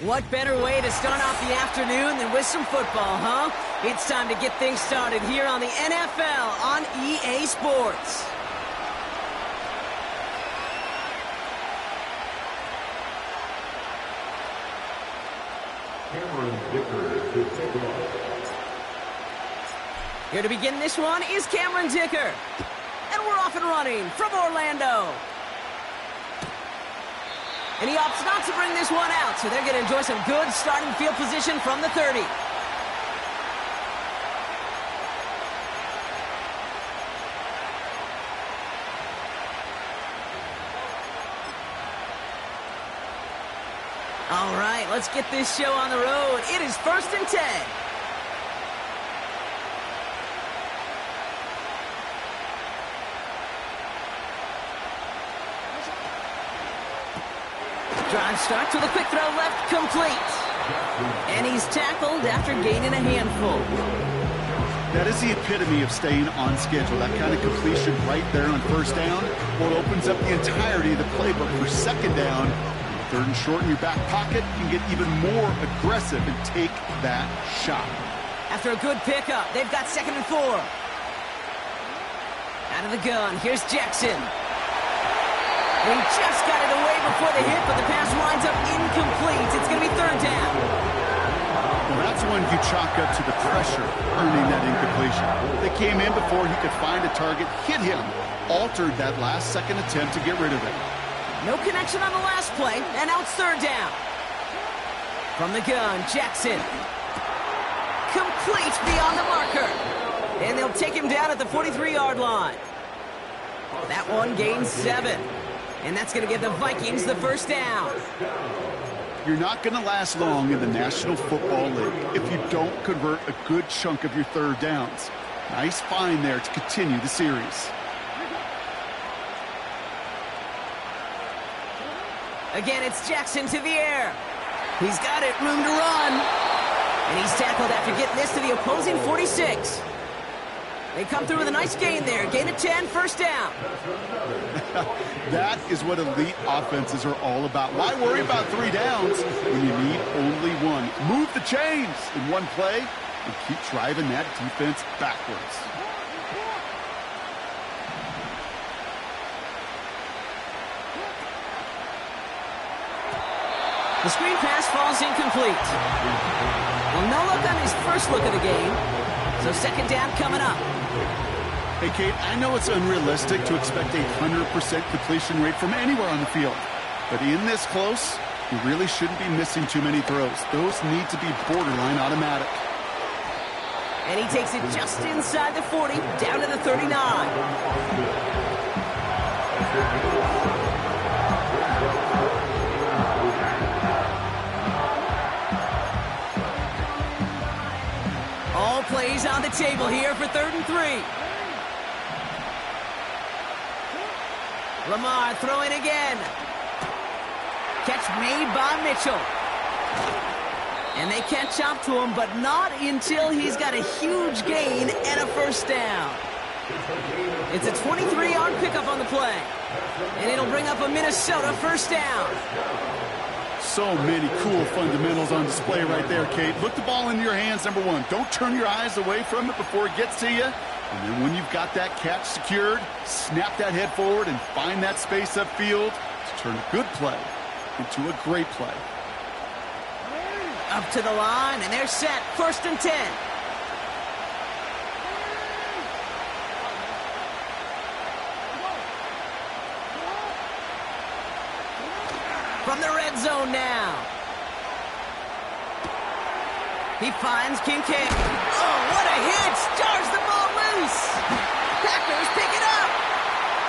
What better way to start off the afternoon than with some football, huh? It's time to get things started here on the NFL on EA Sports. Here to begin this one is Cameron Dicker. And we're off and running from Orlando. And he opts not to bring this one out, so they're going to enjoy some good starting field position from the 30. All right, let's get this show on the road. It is 1st and 10. Drive start to the quick throw left, complete. And he's tackled after gaining a handful. That is the epitome of staying on schedule. That kind of completion right there on 1st down. Well, it opens up the entirety of the playbook for 2nd down. 3rd and short in your back pocket, you can get even more aggressive and take that shot. After a good pickup, they've got 2nd and 4. Out of the gun, here's Jackson. And he just got it away before the hit, but the pass winds up incomplete. It's going to be 3rd down. Well, that's when you chalk up to the pressure earning that incompletion. They came in before he could find a target, hit him, altered that last second attempt to get rid of it. No connection on the last play, and now it's 3rd down. From the gun, Jackson. Complete beyond the marker. And they'll take him down at the 43-yard line. That one gains 7. And that's going to give the Vikings the 1st down. You're not going to last long in the National Football League if you don't convert a good chunk of your 3rd downs. Nice find there to continue the series. Again, it's Jackson to the air. He's got it, room to run. And he's tackled after getting this to the opposing 46. They come through with a nice gain there. Gain of 10, 1st down. That is what elite offenses are all about. Why worry about 3 downs when you need only one? Move the chains in one play and keep driving that defense backwards. The screen pass falls incomplete. Well, no look on his first look of the game. So 2nd down coming up. Hey, Kate, I know it's unrealistic to expect a 100% completion rate from anywhere on the field. But in this close, you really shouldn't be missing too many throws. Those need to be borderline automatic. And he takes it just inside the 40, down to the 39. All plays on the table here for 3rd and 3. Lamar throwing again. Catch made by Mitchell. And they catch up to him, but not until he's got a huge gain and a 1st down. It's a 23-yard pickup on the play. And it'll bring up a Minnesota 1st down. So many cool fundamentals on display right there, Kate. Look the ball into your hands, number 1. Don't turn your eyes away from it before it gets to you. And then when you've got that catch secured, snap that head forward and find that space upfield to turn a good play into a great play. Up to the line, and they're set. 1st and 10. From the red zone now. He finds Kincaid. Oh, what a hit! Jars the ball loose. Packers pick it up.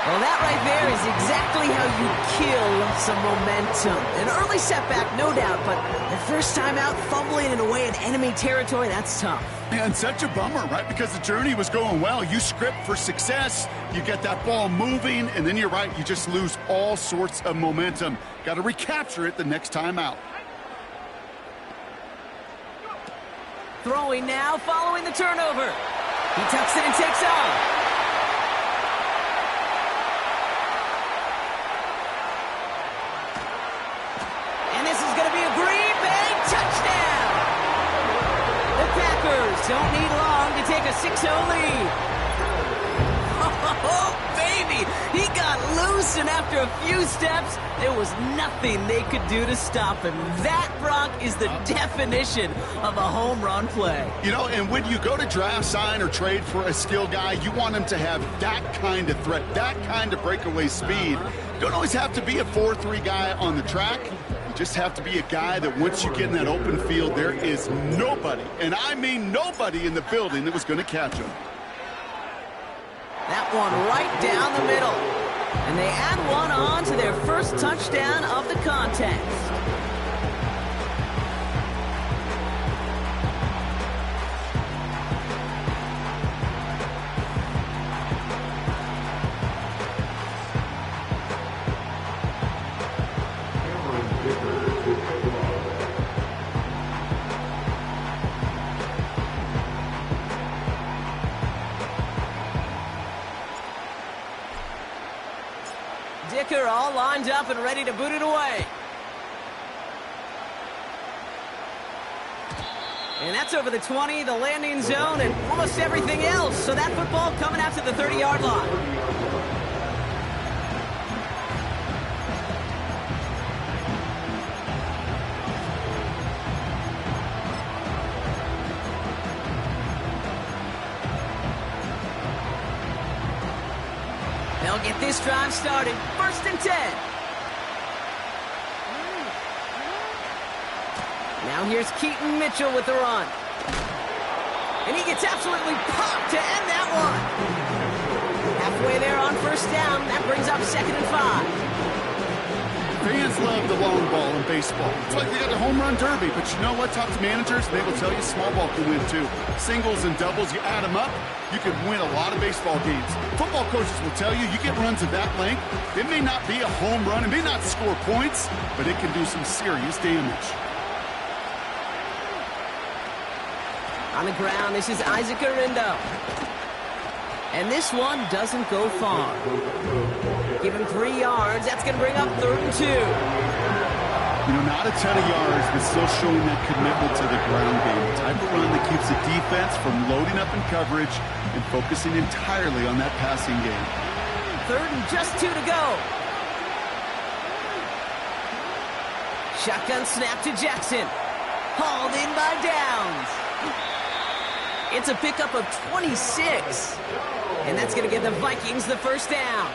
Well, that right there is exactly how you kill some momentum. An early setback, no doubt, but the first time out, fumbling it away in enemy territory, that's tough. And such a bummer, right? Because the journey was going well. You script for success, you get that ball moving, and then you're right, you just lose all sorts of momentum. Got to recapture it the next time out. Throwing now, following the turnover. He tucks it and takes off. Don't need long to take a 6-0 lead. Oh, baby! He got loose, and after a few steps, there was nothing they could do to stop him. That, Brock, is the definition of a home run play. You know, and when you go to draft, sign, or trade for a skill guy, you want him to have that kind of threat, that kind of breakaway speed. You don't always have to be a 4-3 guy on the track. You just have to be a guy that once you get in that open field, there is nobody, and I mean nobody in the building that was going to catch him. That one right down the middle. And they add one on to their first touchdown of the contest. Dicker all lined up and ready to boot it away. And that's over the 20, the landing zone, and almost everything else. So that football coming out to the 30-yard line. They'll get this drive started. 1st and 10. Now here's Keaton Mitchell with the run. And he gets absolutely popped to end that one. Halfway there on 1st down. That brings up 2nd and 5. Fans love the long ball in baseball. It's like they got the home run derby, but you know what? Talk to managers, and they will tell you small ball can win too. Singles and doubles, you add them up, you can win a lot of baseball games. Football coaches will tell you, you get runs of that length, it may not be a home run, it may not score points, but it can do some serious damage. On the ground, this is Isaac Arindo. And this one doesn't go far. Give him 3 yards. That's going to bring up 3rd and 2. You know, not a ton of yards, but still showing that commitment to the ground game. The type of run that keeps the defense from loading up in coverage and focusing entirely on that passing game. 3rd and just 2 to go. Shotgun snap to Jackson. Hauled in by Downs. It's a pickup of 26. And that's going to give the Vikings the 1st down.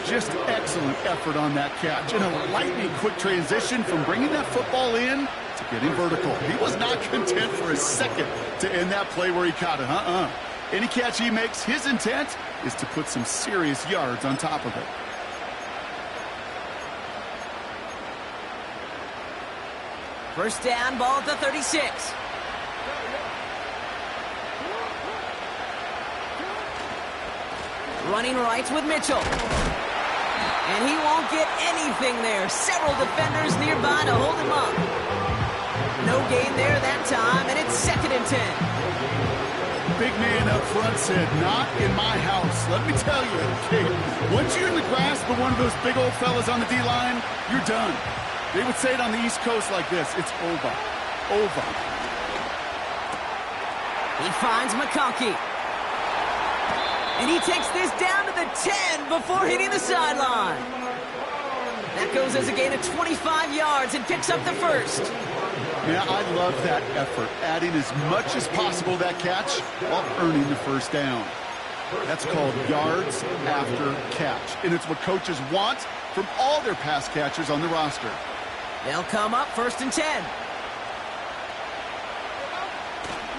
Just excellent effort on that catch. And a lightning quick transition from bringing that football in to getting vertical. He was not content for a second to end that play where he caught it. Any catch he makes, his intent is to put some serious yards on top of it. First down, ball at the 36. Running right with Mitchell. And he won't get anything there. Several defenders nearby to hold him up. No gain there that time, and it's 2nd and 10. Big man up front said, not in my house. Let me tell you, Kate, once you're in the grasp of one of those big old fellas on the D-line, you're done. They would say it on the East Coast like this, it's over. Over. He finds McConkey. And he takes this down to the 10 before hitting the sideline. That goes as a gain of 25 yards and picks up the 1st. Yeah, I love that effort, adding as much as possible to that catch while earning the 1st down. That's called yards after catch, and it's what coaches want from all their pass catchers on the roster. They'll come up 1st and 10.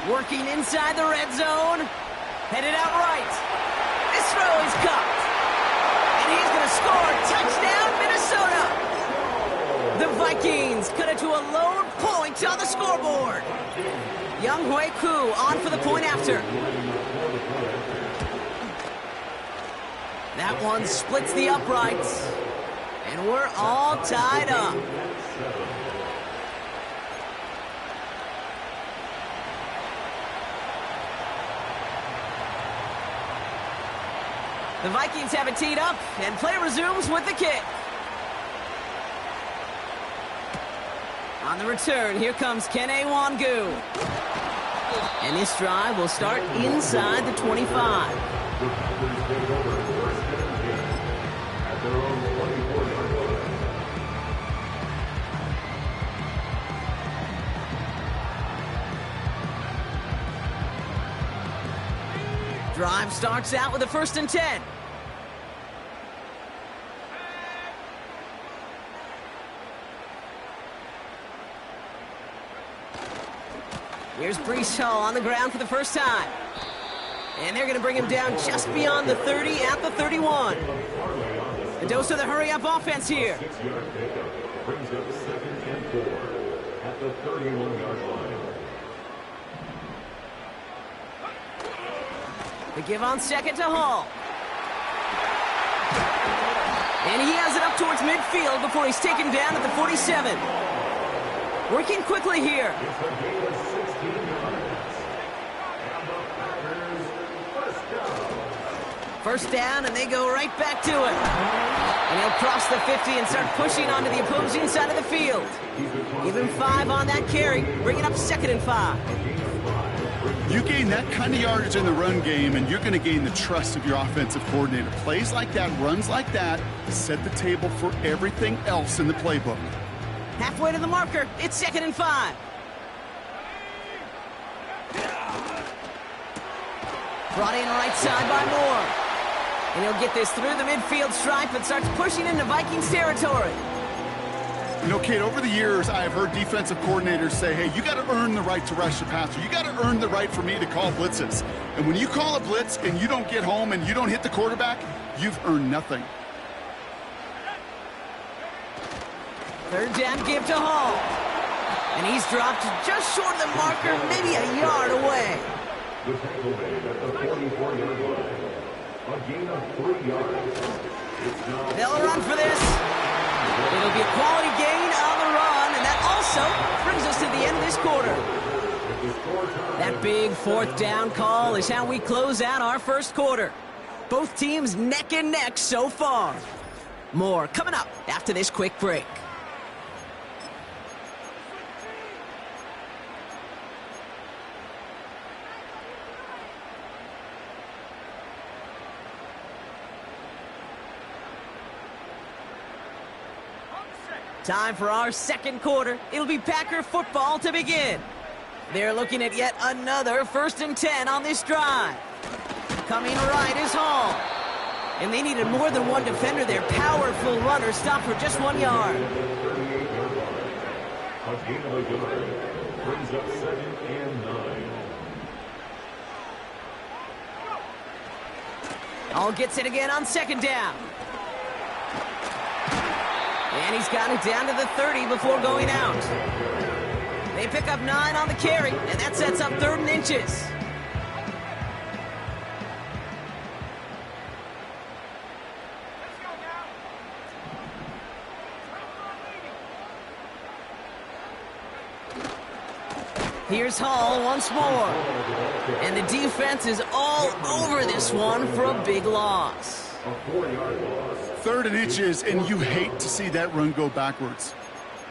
Working inside the red zone. Headed out right. This throw is caught. And he's going to score. Touchdown, Minnesota. The Vikings cut it to a lone point on the scoreboard. Younghoe Koo on for the point after. That one splits the uprights. And we're all tied up. The Vikings have it teed up, and play resumes with the kick. On the return, here comes Kene Wangu. And this drive will start inside the 25. Drive starts out with a 1st and 10. Here's Brees Hall on the ground for the first time. And they're going to bring him down just beyond the 30 at the 31. A dose of the hurry-up offense here. Brings up 2nd and 4 at the 31-yard line. The give on 2nd to Hall. And he has it up towards midfield before he's taken down at the 47. Working quickly here. First down, and they go right back to it. And he'll cross the 50 and start pushing onto the opposing side of the field. Give him 5 on that carry, bring it up 2nd and 5. You gain that kind of yardage in the run game, and you're going to gain the trust of your offensive coordinator. Plays like that, runs like that, set the table for everything else in the playbook. Halfway to the marker, it's 2nd and 5. Brought in right side by Moore. And he'll get this through the midfield stripe and starts pushing into Vikings territory. You know, Kate, over the years, I've heard defensive coordinators say, hey, you got to earn the right to rush the passer. You got to earn the right for me to call blitzes. And when you call a blitz and you don't get home and you don't hit the quarterback, you've earned nothing. 3rd down give to Hall. And he's dropped just short of the marker, maybe a yard away. The tackle made at the 44-yard line. A gain of 3 yards. They'll run for this. It'll be a quality gain on the run, and that also brings us to the end of this quarter. That big 4th down call is how we close out our first quarter. Both teams neck and neck so far. More coming up after this quick break. Time for our second quarter. It'll be Packer football to begin. They're looking at yet another 1st and 10 on this drive. Coming right is Hall. And they needed more than one defender. Their powerful runner stopped for just 1 yard. A gain of a yard. Brings up 2nd and 9. Hall gets it again on 2nd down. And he's got it down to the 30 before going out. They pick up 9 on the carry, and that sets up 3rd and inches. Here's Hall once more. And the defense is all over this one for a big loss. A 4-yard loss. 3rd and inches, and you hate to see that run go backwards.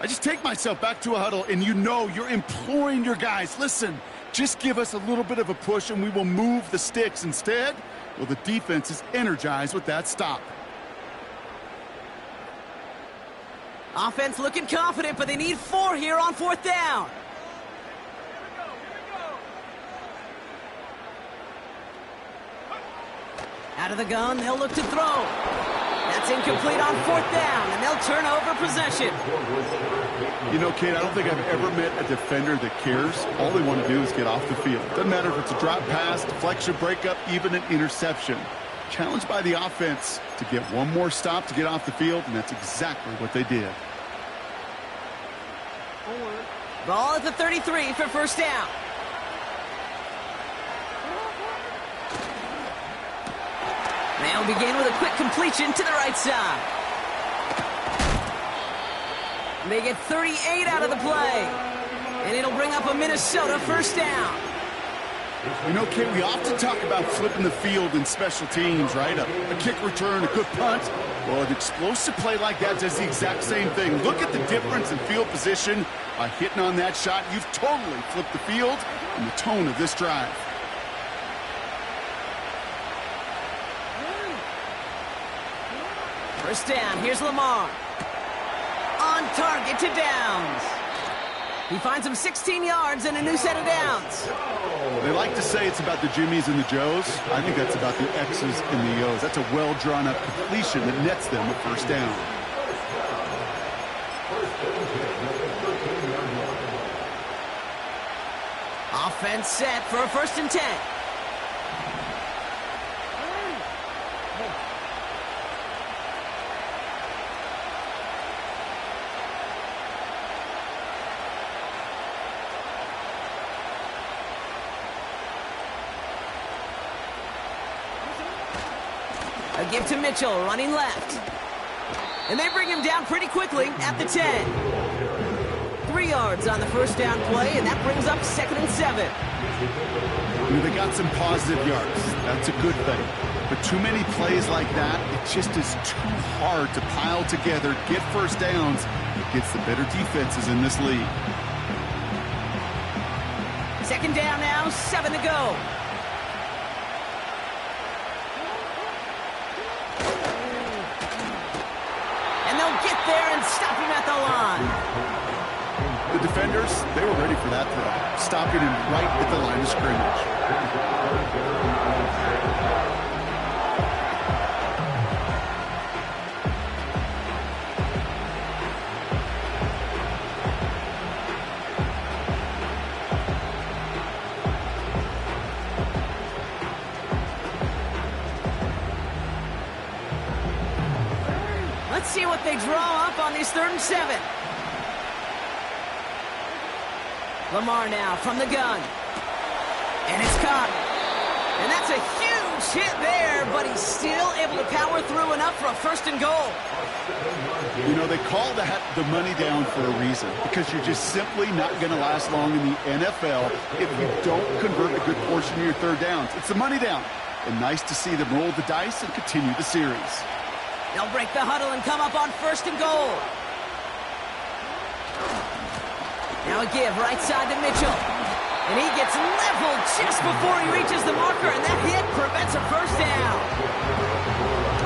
I just take myself back to a huddle, and you know you're imploring your guys, listen, just give us a little bit of a push, and we will move the sticks. Instead, well, the defense is energized with that stop. Offense looking confident, but they need 4 here on 4th down. Out of the gun, they'll look to throw. That's incomplete on 4th down, and they'll turn over possession. You know, Kate, I don't think I've ever met a defender that cares. All they want to do is get off the field. Doesn't matter if it's a drop pass, deflection, breakup, even an interception. Challenged by the offense to get one more stop to get off the field, and that's exactly what they did. Ball at the 33 for 1st down. They'll begin with a quick completion to the right side. They get 38 out of the play. And it'll bring up a Minnesota 1st down. You know, Kate, we often talk about flipping the field in special teams, right? A kick return, a good punt. Well, an explosive play like that does the exact same thing. Look at the difference in field position. By hitting on that shot, you've totally flipped the field and the tone of this drive. First down, here's Lamar. On target to Downs. He finds him 16 yards and a new set of downs. They like to say it's about the Jimmies and the Joes. I think that's about the X's and the O's. That's a well-drawn-up completion that nets them a first down. Offense set for a 1st and 10. A give to Mitchell, running left. And they bring him down pretty quickly at the 10. 3 yards on the first down play, and that brings up 2nd and 7. You know, they got some positive yards. That's a good thing. But too many plays like that, it just is too hard to pile together, get first downs against the better defenses in this league. 2nd down now, 7 to go. And they'll get there and stop him at the line. The defenders, they were ready for that throw, stopping him right at the line of scrimmage. Let's see what they draw up on these 3rd and 7. Lamar now from the gun. And it's caught. And that's a huge hit there, but he's still able to power through enough for a 1st and goal. You know, they call that the money down for a reason, because you're just simply not going to last long in the NFL if you don't convert a good portion of your 3rd downs. It's the money down. And nice to see them roll the dice and continue the series. They'll break the huddle and come up on 1st and goal. Now a give right side to Mitchell. And he gets leveled just before he reaches the marker, and that hit prevents a 1st down.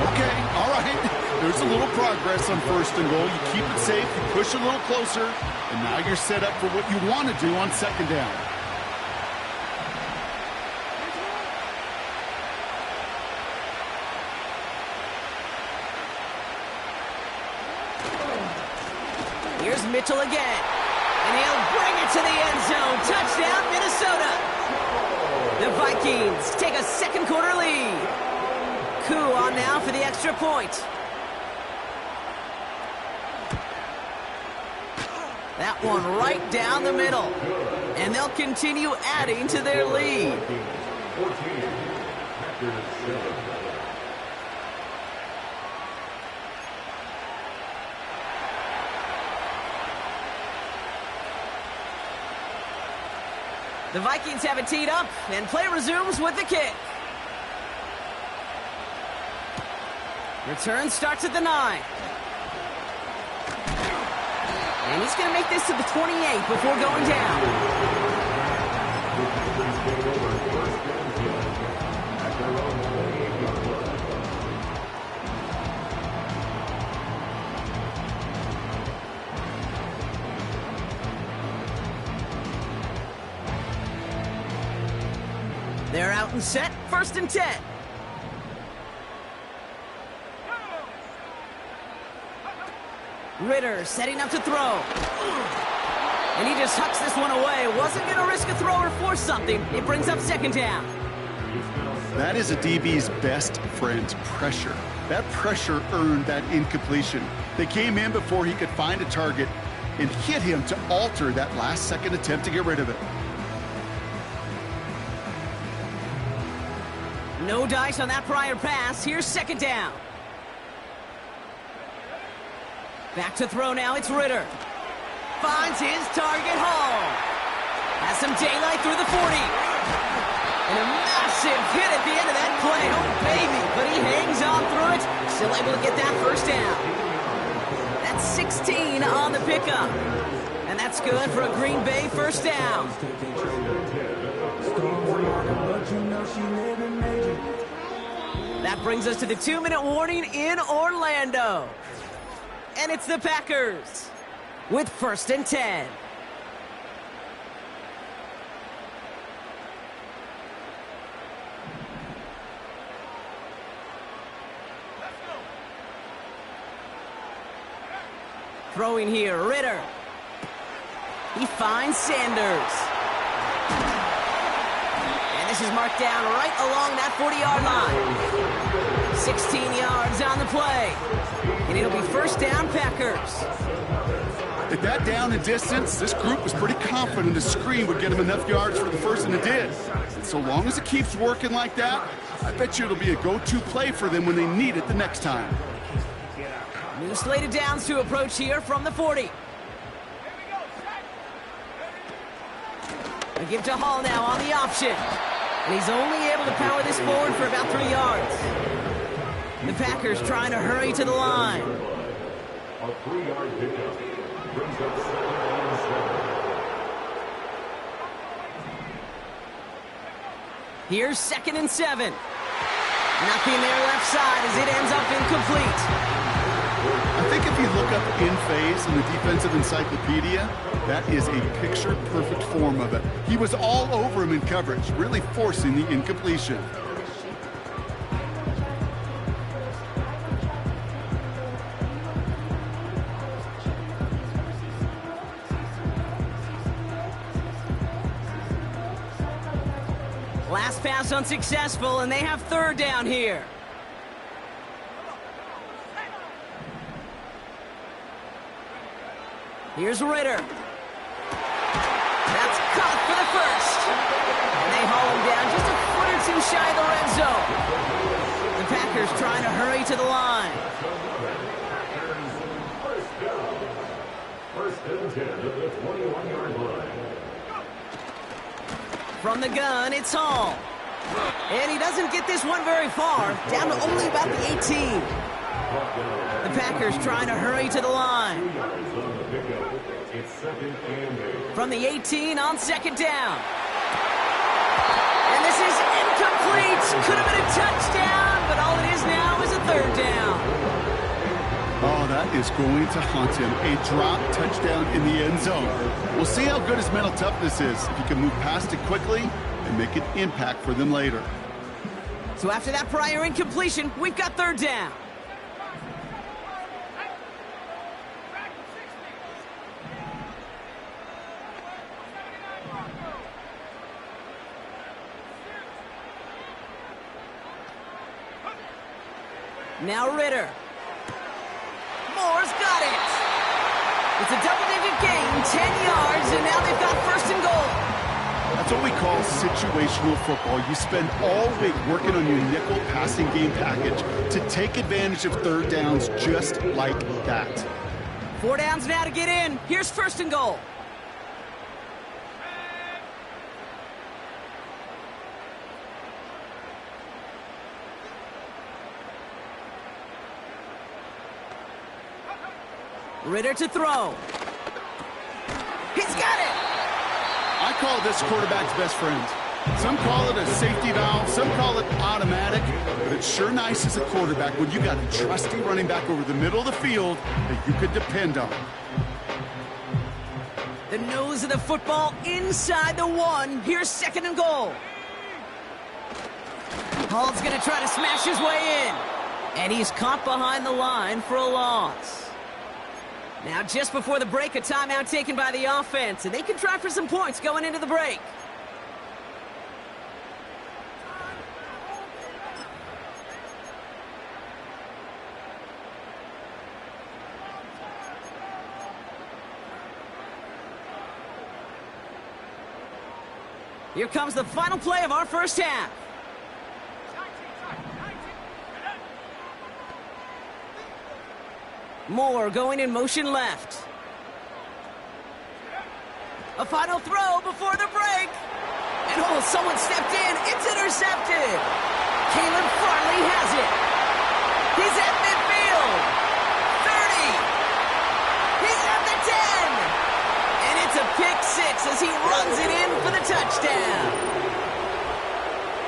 Okay, all right. There's a little progress on 1st and goal. You keep it safe, you push a little closer, and now you're set up for what you want to do on 2nd down. Here's Mitchell again. And he'll bring it to the end zone. Touchdown, Minnesota. The Vikings take a 2nd quarter lead. Coup on now for the extra point. That one right down the middle. And they'll continue adding to their lead. 14. The Vikings have it teed up, and play resumes with the kick. Return starts at the 9. And he's going to make this to the 28 before going down. They're out and set, 1st and 10. Ritter setting up to throw. And he just hucks this one away. Wasn't going to risk a throw or force something. It brings up 2nd down. That is a DB's best friend, pressure. That pressure earned that incompletion. They came in before he could find a target and hit him to alter that last-second attempt to get rid of it. No dice on that prior pass. Here's 2nd down. Back to throw now. It's Ritter. Finds his target, Hall. Has some daylight through the 40. And a massive hit at the end of that play. Oh, baby. But he hangs on through it. Still able to get that first down. That's 16 on the pickup. And that's good for a Green Bay first down. That brings us to the 2-minute warning in Orlando. And it's the Packers with 1st and 10. Throwing here, Ritter. He finds Sanders. And this is marked down right along that 40-yard line. 16 yards on the play. And it'll be first down, Packers. At that down and distance, this group was pretty confident the screen would get him enough yards for the first, and it did. And so long as it keeps working like that, I bet you it'll be a go-to play for them when they need it the next time. New slated downs to approach here from the 40. They give to Hall now on the option. And he's only able to power this forward for about 3 yards. The Packers trying to hurry to the line. A 3-yard pickup brings up 2nd and 7. Here's 2nd and 7. Nothing there left side as it ends up incomplete. I think if you look up in phase in the defensive encyclopedia, that is a picture-perfect form of it. He was all over him in coverage, really forcing the incompletion. Last pass unsuccessful, and they have 3rd down here. Here's Ritter. That's caught for the first. And they haul him down just a foot or 2 shy of the red zone. The Packers trying to hurry to the line. First and 10 at the 21-yard line. From the gun, it's Hall. And he doesn't get this one very far, down to only about the 18. The Packers trying to hurry to the line. From the 18 on 2nd down. And this is incomplete. Could have been a touchdown, but all it is now is a 3rd down. Oh, that is going to haunt him. A drop touchdown in the end zone. We'll see how good his mental toughness is. If he can move past it quickly and make an impact for them later. So after that prior incompletion, we've got 3rd down. Now Ritter. Moore's got it. It's a double-digit gain, 10 yards, and now they've got 1st and goal. That's what we call situational football. You spend all week working on your nickel passing game package to take advantage of 3rd downs just like that. 4 downs now to get in. Here's 1st and goal. Ritter to throw. He's got it! I call this quarterback's best friend. Some call it a safety valve, some call it automatic, but it's sure nice as a quarterback when you got a trusty running back over the middle of the field that you could depend on. The nose of the football inside the 1. Here's 2nd and goal. Hall's going to try to smash his way in. And he's caught behind the line for a loss. Now, just before the break, a timeout taken by the offense, and they can try for some points going into the break. Here comes the final play of our first half. Moore going in motion left. A final throw before the break. And And oh, someone stepped in. It's intercepted. Caleb Farley has it. He's at midfield. 30. He's at the 10. And it's a pick six as he runs it in for the touchdown.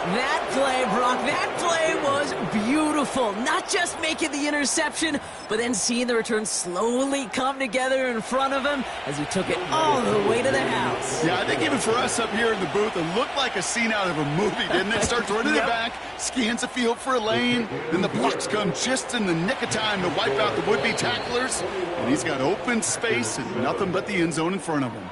That play, Brock, that play was beautiful. Not just making the interception, but then seeing the return slowly come together in front of him as he took it all the way to the house. Yeah, I think even for us up here in the booth, it looked like a scene out of a movie, didn't it? Starts running it back, scans the field for a lane, then the blocks come just in the nick of time to wipe out the would-be tacklers, and he's got open space and nothing but the end zone in front of him.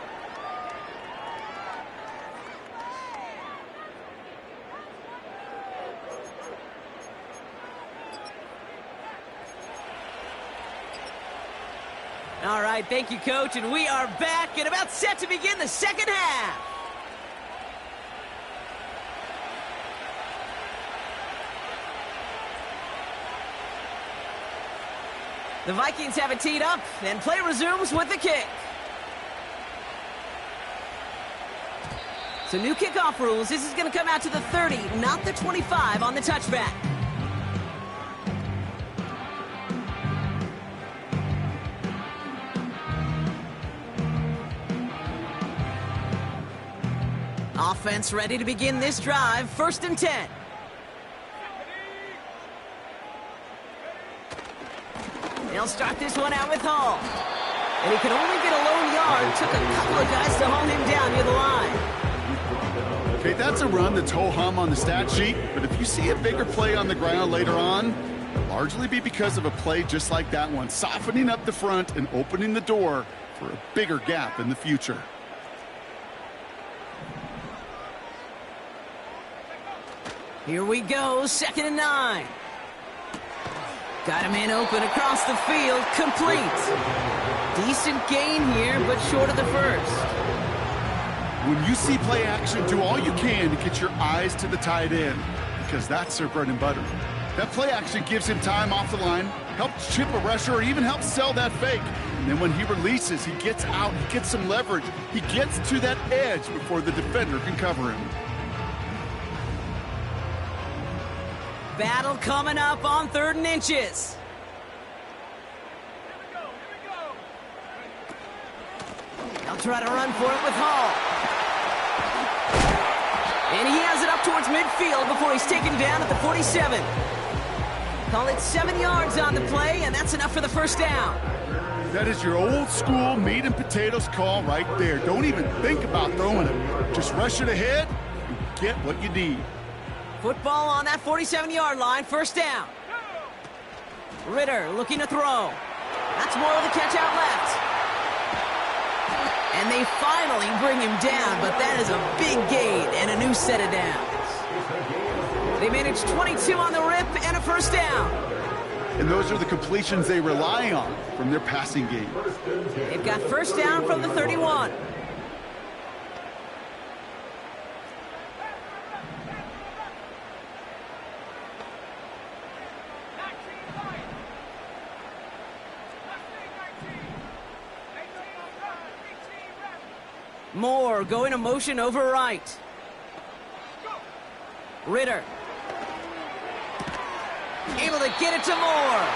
All right, thank you, Coach, and we are back and about set to begin the second half. The Vikings have it teed up, and play resumes with the kick. So new kickoff rules. This is going to come out to the 30, not the 25 on the touchback. Offense ready to begin this drive. 1st and 10. They'll start this one out with Hall. And he could only get a lone yard. Took a couple of guys to hold him down near the line. Okay, that's a run that's ho-hum on the stat sheet, but if you see a bigger play on the ground later on, it'll largely be because of a play just like that one, softening up the front and opening the door for a bigger gap in the future. Here we go, 2nd and 9. Got a man open across the field, complete. Decent gain here, but short of the first. When you see play action, do all you can to get your eyes to the tight end, because that's their bread and butter. That play action gives him time off the line, helps chip a rusher, or even helps sell that fake. And then when he releases, he gets out, he gets some leverage. He gets to that edge before the defender can cover him. Battle coming up on 3rd and inches. They'll try to run for it with Hall. And he has it up towards midfield before he's taken down at the 47. Call it 7 yards on the play, and that's enough for the 1st down. That is your old school meat and potatoes call right there. Don't even think about throwing it. Just rush it ahead and get what you need. Football on that 47-yard line, 1st down. Ritter looking to throw. That's more of the catch out left. And they finally bring him down, but that is a big gain and a new set of downs. They managed 22 on the rip and a 1st down. And those are the completions they rely on from their passing game. They've got 1st down from the 31. Moore going to motion over right. Ritter. Able to get it to Moore.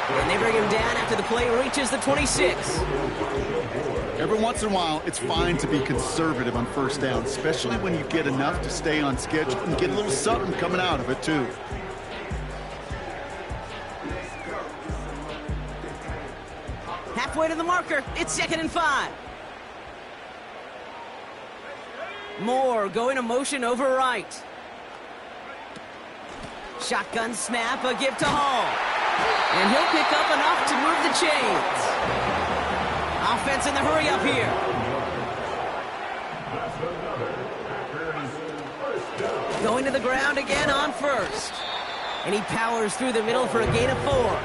And they bring him down after the play reaches the 26. Every once in a while, it's fine to be conservative on 1st down, especially when you get enough to stay on schedule and get a little something coming out of it, too. Halfway to the marker. It's 2nd and 5. Moore going to motion over right. Shotgun snap, a give to Hall. And he'll pick up enough to move the chains. Offense in the hurry up here. Going to the ground again on 1st. And he powers through the middle for a gain of 4.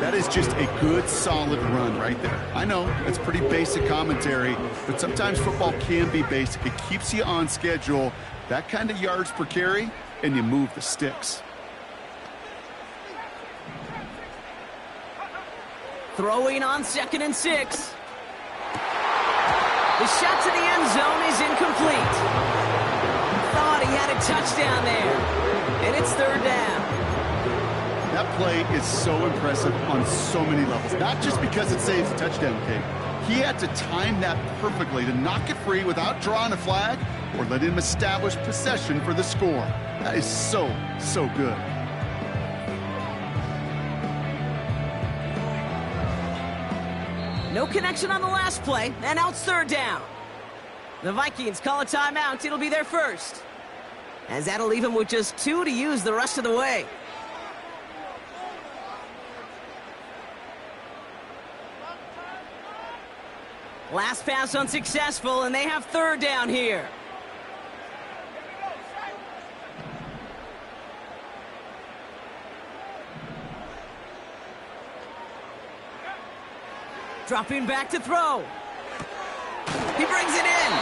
That is just a good, solid run right there. I know, it's pretty basic commentary, but sometimes football can be basic. It keeps you on schedule, that kind of yards per carry, and you move the sticks. Throwing on 2nd and 6. The shot to the end zone is incomplete. Thought he had a touchdown there. And it's third down. That play is so impressive on so many levels. Not just because it saves a touchdown, Kate. He had to time that perfectly to knock it free without drawing a flag or let him establish possession for the score. That is so, so good. No connection on the last play, and now it's third down. The Vikings call a timeout. It'll be their first, as that'll leave them with just 2 to use the rest of the way. Last pass unsuccessful, and they have third down here. Dropping back to throw. He brings it in.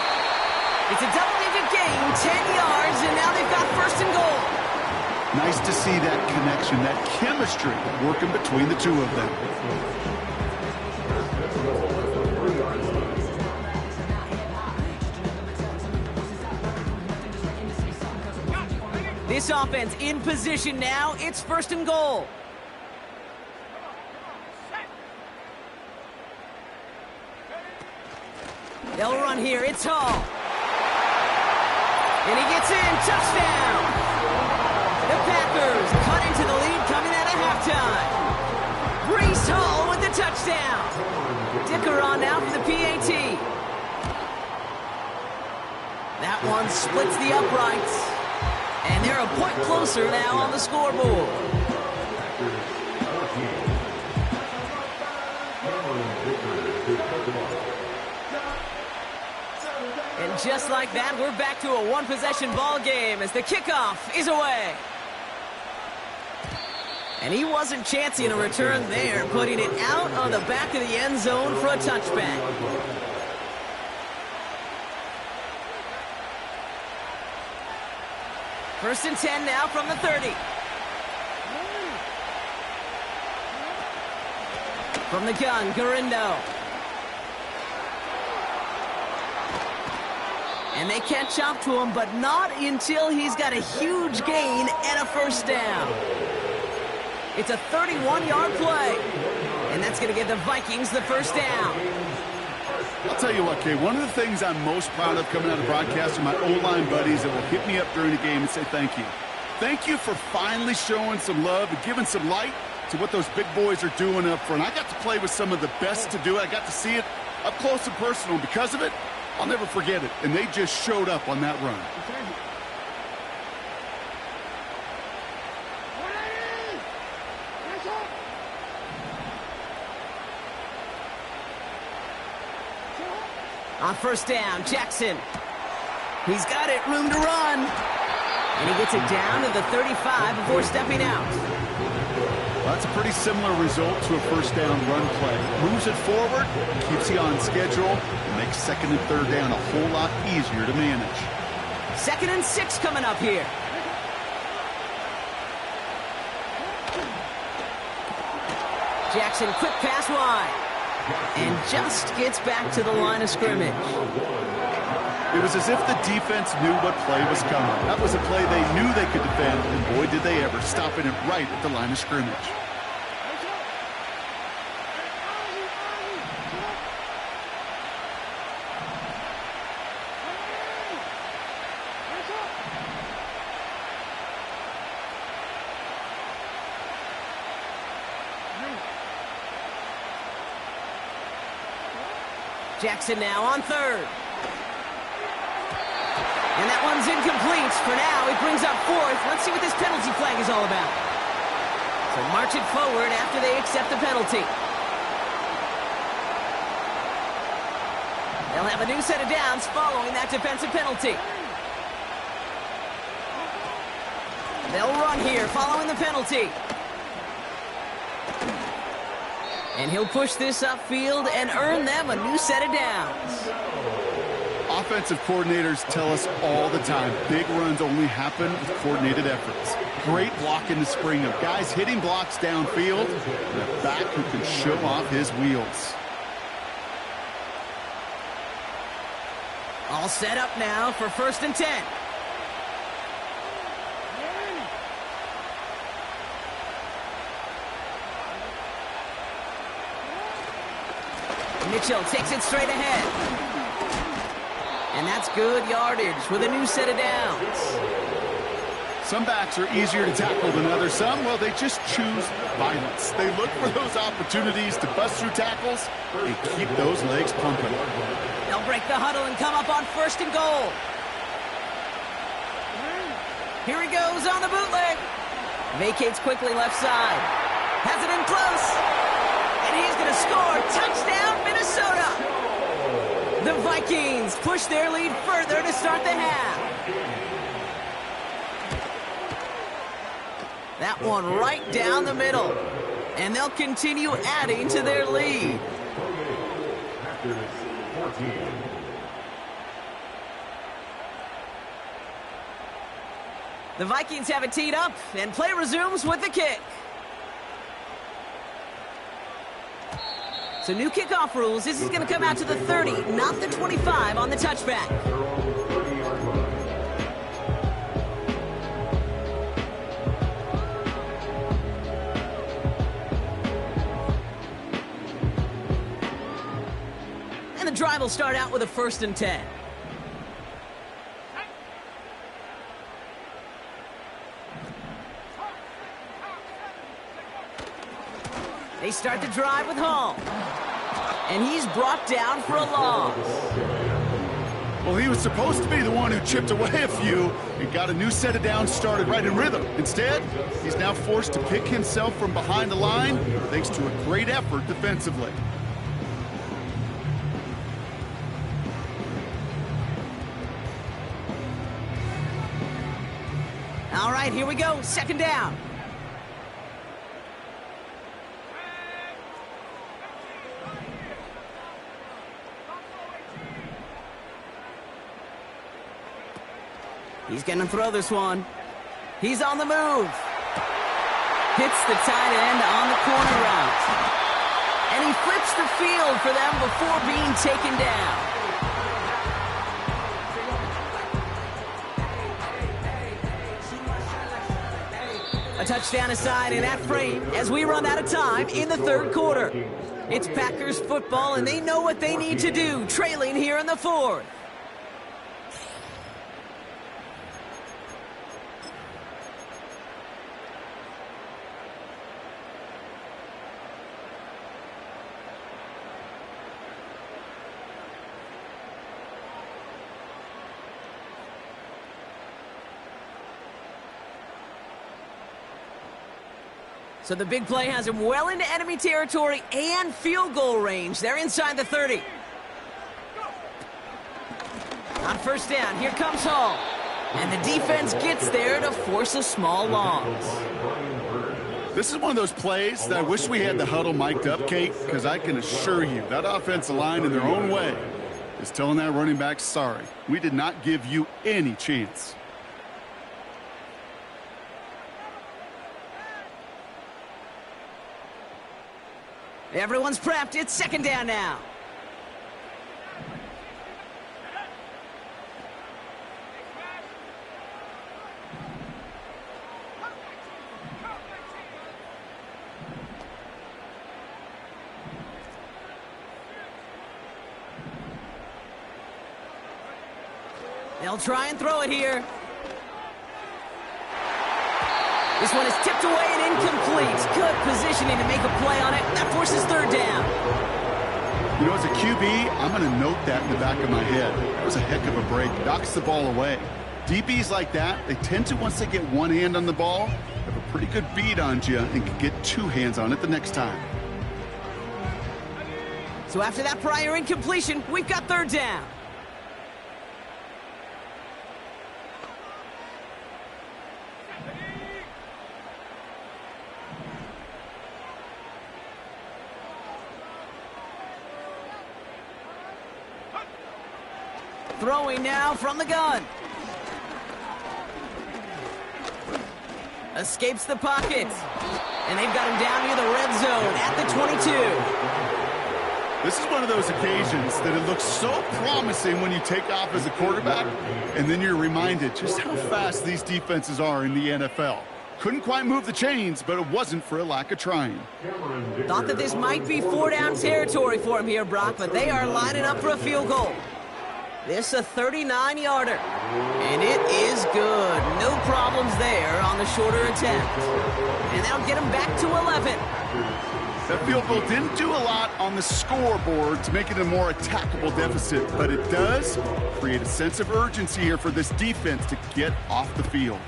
It's a double-digit gain, 10 yards, and now they've got first and goal. Nice to see that connection, that chemistry working between the two of them. This offense in position now. It's first and goal. They'll run here. It's Hall. And he gets in. Touchdown. The Packers cut into the lead coming out of halftime. Breece Hall with the touchdown. Dicker on now for the PAT. That one splits the uprights. And they're a point closer now on the scoreboard. And just like that, we're back to a one-possession ball game as the kickoff is away. And he wasn't chancing a return there, putting it out on the back of the end zone for a touchback. First and 10 now from the 30. From the gun, Garindo. And they catch up to him, but not until he's got a huge gain and a first down. It's a 31-yard play. And that's going to give the Vikings the first down. I'll tell you what, Kay, one of the things I'm most proud of coming out of broadcast are my O-line buddies that will hit me up during the game and say thank you. Thank you for finally showing some love and giving some light to what those big boys are doing up front. I got to play with some of the best to do it. I got to see it up close and personal. Because of it, I'll never forget it. And they just showed up on that run. On first down, Jackson. He's got it, room to run. And he gets it down to the 35 before stepping out. Well, that's a pretty similar result to a first down run play. Moves it forward, keeps you on schedule, and makes second and third down a whole lot easier to manage. 2nd and 6 coming up here. Jackson, quick pass wide. And just gets back to the line of scrimmage. It was as if the defense knew what play was coming. That was a play they knew they could defend, and boy, did they ever, stopping it right at the line of scrimmage. Jackson now on third. And that one's incomplete. For now, it brings up fourth. Let's see what this penalty flag is all about. So march it forward after they accept the penalty. They'll have a new set of downs following that defensive penalty. They'll run here following the penalty. And he'll push this upfield and earn them a new set of downs. Offensive coordinators tell us all the time, big runs only happen with coordinated efforts. Great block in the spring of guys hitting blocks downfield, and a back who can show off his wheels. All set up now for 1st and 10. Mitchell takes it straight ahead. And that's good yardage with a new set of downs. Some backs are easier to tackle than others. Some, well, they just choose violence. They look for those opportunities to bust through tackles and keep those legs pumping. They'll break the huddle and come up on 1st and goal. Here he goes on the bootleg. Vacates quickly left side. Has it in close. And he's going to score. Touchdown, Minnesota. The Vikings push their lead further to start the half. That one right down the middle. And they'll continue adding to their lead. The Vikings have it teed up, and play resumes with the kick. So new kickoff rules. This is going to come out to the 30, not the 25 on the touchback. And the drive will start out with a 1st and 10. They start the drive with Hall. And he's brought down for a loss. Well, he was supposed to be the one who chipped away a few and got a new set of downs started right in rhythm. Instead, he's now forced to pick himself from behind the line thanks to a great effort defensively. All right, here we go. 2nd down. He's going to throw this one. He's on the move. Hits the tight end on the corner route. And he flips the field for them before being taken down. A touchdown aside in that frame as we run out of time in the 3rd quarter. It's Packers football, and they know what they need to do, trailing here in the 4th. So the big play has him well into enemy territory and field goal range. They're inside the 30. On 1st down, here comes Hall. And the defense gets there to force a small loss. This is one of those plays that I wish we had the huddle mic'd up, Kate, because I can assure you that offensive line in their own way is telling that running back, sorry, we did not give you any chance. Everyone's prepped. It's 2nd down now. They'll try and throw it here. This one is tipped away and incomplete. Good positioning to make a play on it. That forces 3rd down. You know, as a QB, I'm going to note that in the back of my head. That was a heck of a break. Knocks the ball away. DBs like that, they tend to, once they get one hand on the ball, have a pretty good beat on you and can get 2 hands on it the next time. So after that prior incompletion, we've got 3rd down. Throwing now from the gun. Escapes the pocket. And they've got him down near the red zone at the 22. This is one of those occasions that it looks so promising when you take off as a quarterback, and then you're reminded just how fast these defenses are in the NFL. Couldn't quite move the chains, but it wasn't for a lack of trying. Thought that this might be 4-down territory for him here, Brock, but they are lining up for a field goal. This a 39-yarder, and it is good. No problems there on the shorter attempt. And that'll get him back to 11. That field goal didn't do a lot on the scoreboard to make it a more attackable deficit, but it does create a sense of urgency here for this defense to get off the field.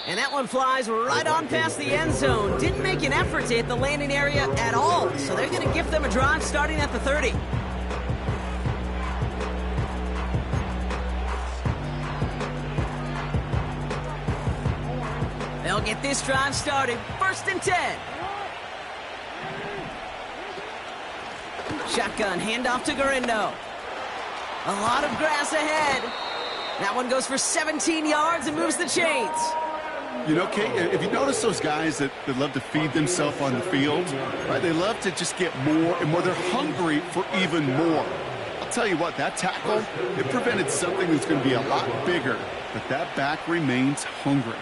And that one flies right on past the end zone. Didn't make an effort to hit the landing area at all, so they're going to give them a drive starting at the 30. They'll get this drive started. 1st and 10. Shotgun, handoff to Garindo. A lot of grass ahead. That one goes for 17 yards and moves the chains. You know, Kate, if you notice those guys that love to feed themselves on the field, right? They love to just get more and more. They're hungry for even more. I'll tell you what, that tackle, it prevented something that's going to be a lot bigger, but that back remains hungry.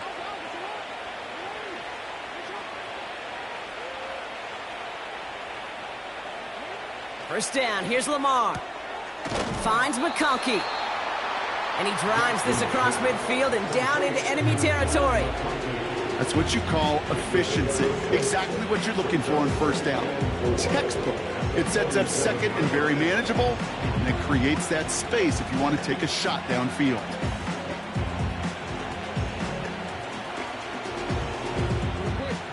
First down, here's Lamar. Finds McConkey. And he drives this across midfield and down into enemy territory. That's what you call efficiency. Exactly what you're looking for on first down. Textbook. It sets up second and very manageable, and it creates that space if you want to take a shot downfield.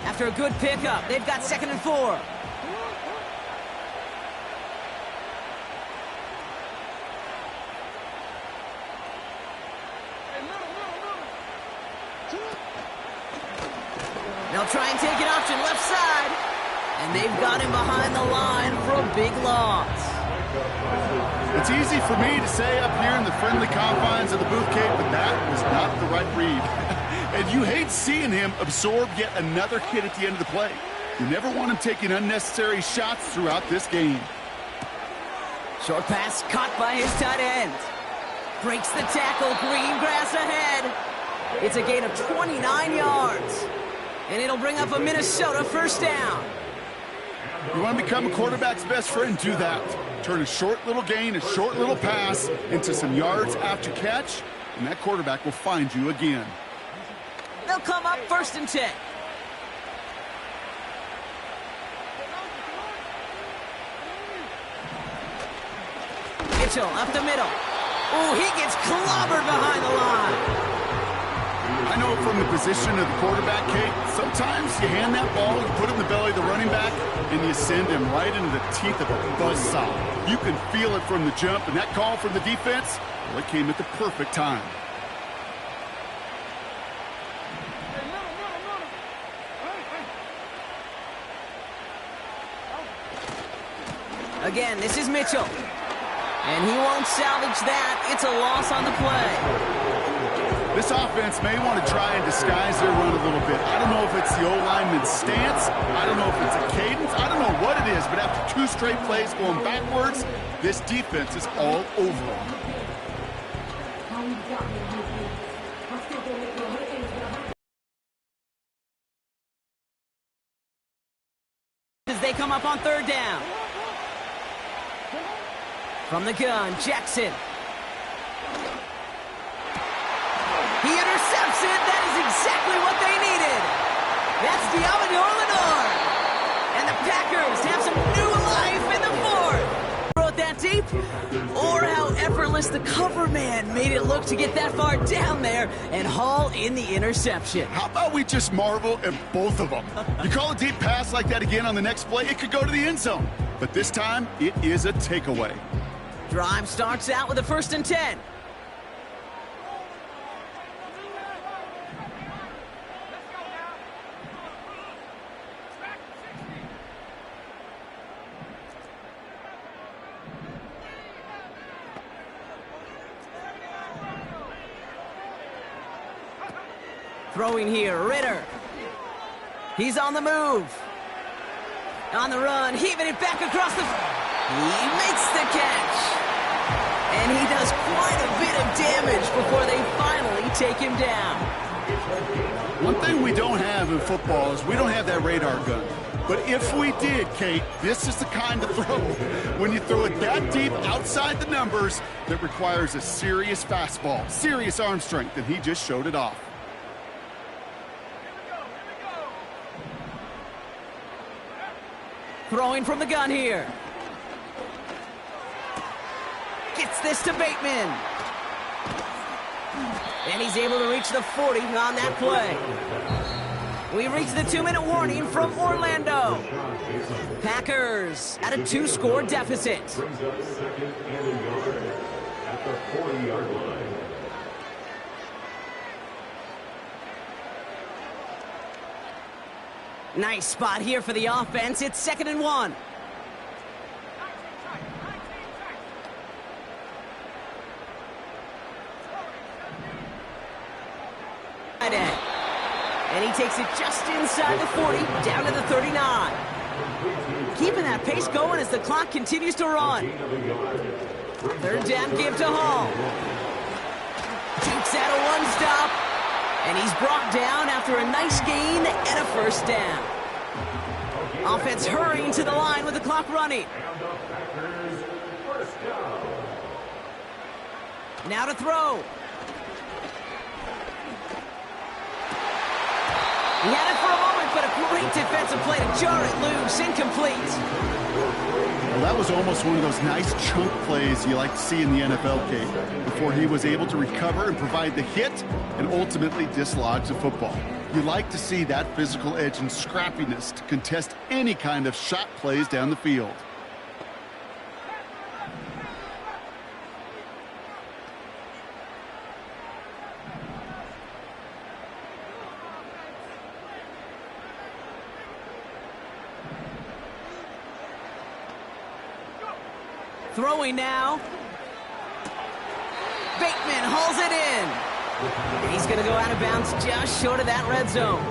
After a good pickup, they've got 2nd and 4. They'll try and take an option left side. And they've got him behind the line for a big loss. It's easy for me to say up here in the friendly confines of the booth, Kate, but that was not the right read. And you hate seeing him absorb yet another hit at the end of the play. You never want him taking unnecessary shots throughout this game. Short pass caught by his tight end. Breaks the tackle, green grass ahead. It's a gain of 29 yards. And it'll bring up a Minnesota 1st down. You want to become a quarterback's best friend? Do that. Turn a short little gain, a short little pass into some yards after catch, and that quarterback will find you again. They'll come up 1st and 10. Mitchell up the middle. Ooh, he gets clobbered behind the line. I know from the position of the quarterback, Kate, sometimes you hand that ball, you put it in the belly of the running back, and you send him right into the teeth of a buzzsaw. You can feel it from the jump, and that call from the defense, well, it came at the perfect time. Again, this is Mitchell. And he won't salvage that. It's a loss on the play. This offense may want to try and disguise their run a little bit. I don't know if it's the O-lineman's stance. I don't know if it's a cadence. I don't know what it is, but after 2 straight plays going backwards, this defense is all over them. As they come up on 3rd down. From the gun, Jackson. He intercepts it. That is exactly what they needed. That's Diamador Lenore. And the Packers have some new life in the 4th. Wrote that deep, or how effortless the cover man made it look to get that far down there and haul in the interception. How about we just marvel at both of them? You call a deep pass like that again on the next play, it could go to the end zone. But this time, it is a takeaway. Drive starts out with a 1st and 10. Throwing here, Ritter. He's on the move. On the run, heaving it back across the... He makes the catch. And he does quite a bit of damage before they finally take him down. One thing we don't have in football is we don't have that radar gun. But if we did, Kate, this is the kind of throw, when you throw it that deep outside the numbers, that requires a serious fastball, serious arm strength, and he just showed it off. Throwing from the gun here. Gets this to Bateman. And he's able to reach the 40 on that play. We reach the 2-minute warning from Orlando. Packers at a 2-score deficit. Brings up second and a yard at the 40-yard line. Nice spot here for the offense. It's 2nd and 1. And he takes it just inside the 40, down to the 39. Keeping that pace going as the clock continues to run. 3rd down give to Hall. Jukes out a one-stop. And he's brought down after a nice gain and a 1st down. Offense hurrying to the line with the clock running. Now to throw. He had it for a moment, but a great defensive play to jar it loose. Incomplete. Well, that was almost one of those nice chunk plays you like to see in the NFL, Kate, before he was able to recover and provide the hit and ultimately dislodge the football. You like to see that physical edge and scrappiness to contest any kind of shot plays down the field. Throwing now. Bateman hauls it in. He's going to go out of bounds just short of that red zone.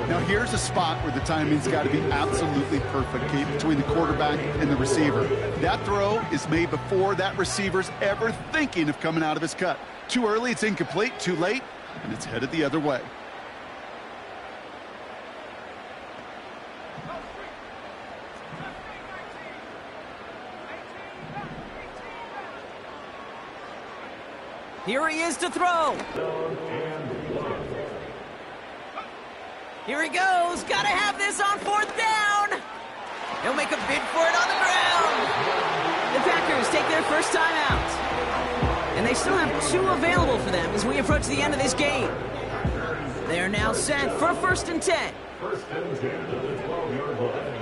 Now here's a spot where the timing's got to be absolutely perfect, Kate, between the quarterback and the receiver. That throw is made before that receiver's ever thinking of coming out of his cut. Too early, it's incomplete. Too late, and it's headed the other way. Here he is to throw. Here he goes. Got to have this on 4th down. He'll make a bid for it on the ground. The Packers take their first time out. And they still have 2 available for them as we approach the end of this game. They are now set for 1st and 10. 1st and 10 at the 12-yard line.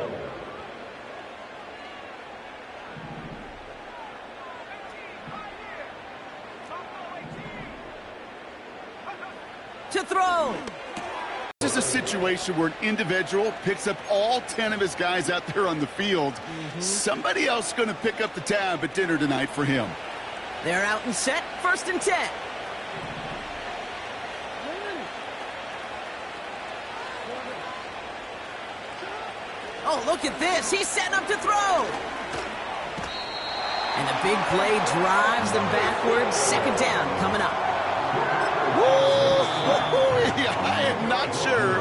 To throw. This is a situation where an individual picks up all 10 of his guys out there on the field. Somebody else is going to pick up the tab at dinner tonight for him. They're out and set. 1st and 10. Oh, look at this. He's setting up to throw. And the big play drives them backwards. 2nd down coming up. I am not sure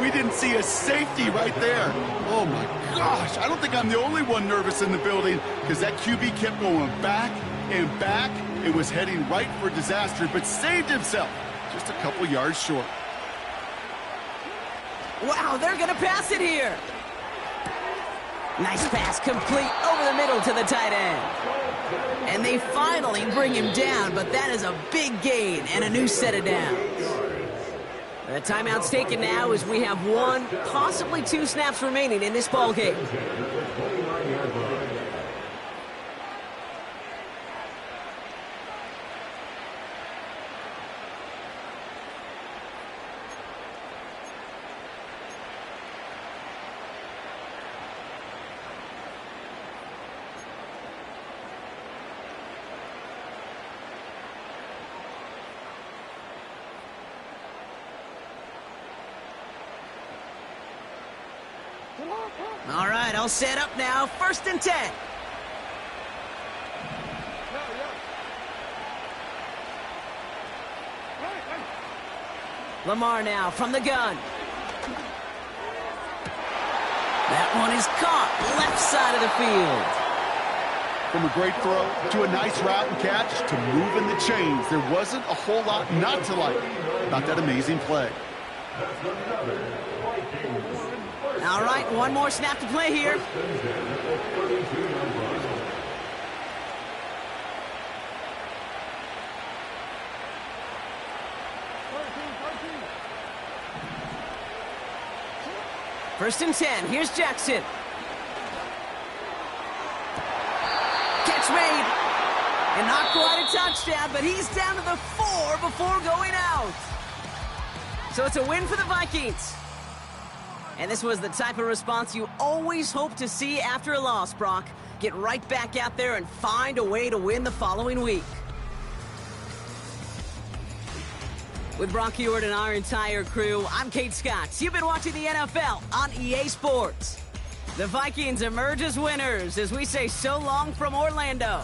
we didn't see a safety right there. Oh, my gosh. I don't think I'm the only one nervous in the building because that QB kept going back and back. It was heading right for disaster, but saved himself just a couple yards short. Wow, they're going to pass it here. Nice pass complete over the middle to the tight end. And they finally bring him down, but that is a big gain and a new set of downs. The timeout's taken now as we have 1, possibly 2 snaps remaining in this ball game. All right, all set up now. 1st and 10. Lamar now from the gun. That one is caught. Left side of the field. From a great throw to a nice route and catch to moving the chains. There wasn't a whole lot not to like about that amazing play. All right, one more snap to play here. First and 10. Here's Jackson. Catch made. And not quite a touchdown, but he's down to the 4 before going out. So it's a win for the Vikings. And this was the type of response you always hope to see after a loss, Brock. Get right back out there and find a way to win the following week. With Brock Heward and our entire crew, I'm Kate Scott. You've been watching the NFL on EA Sports. The Vikings emerge as winners as we say so long from Orlando.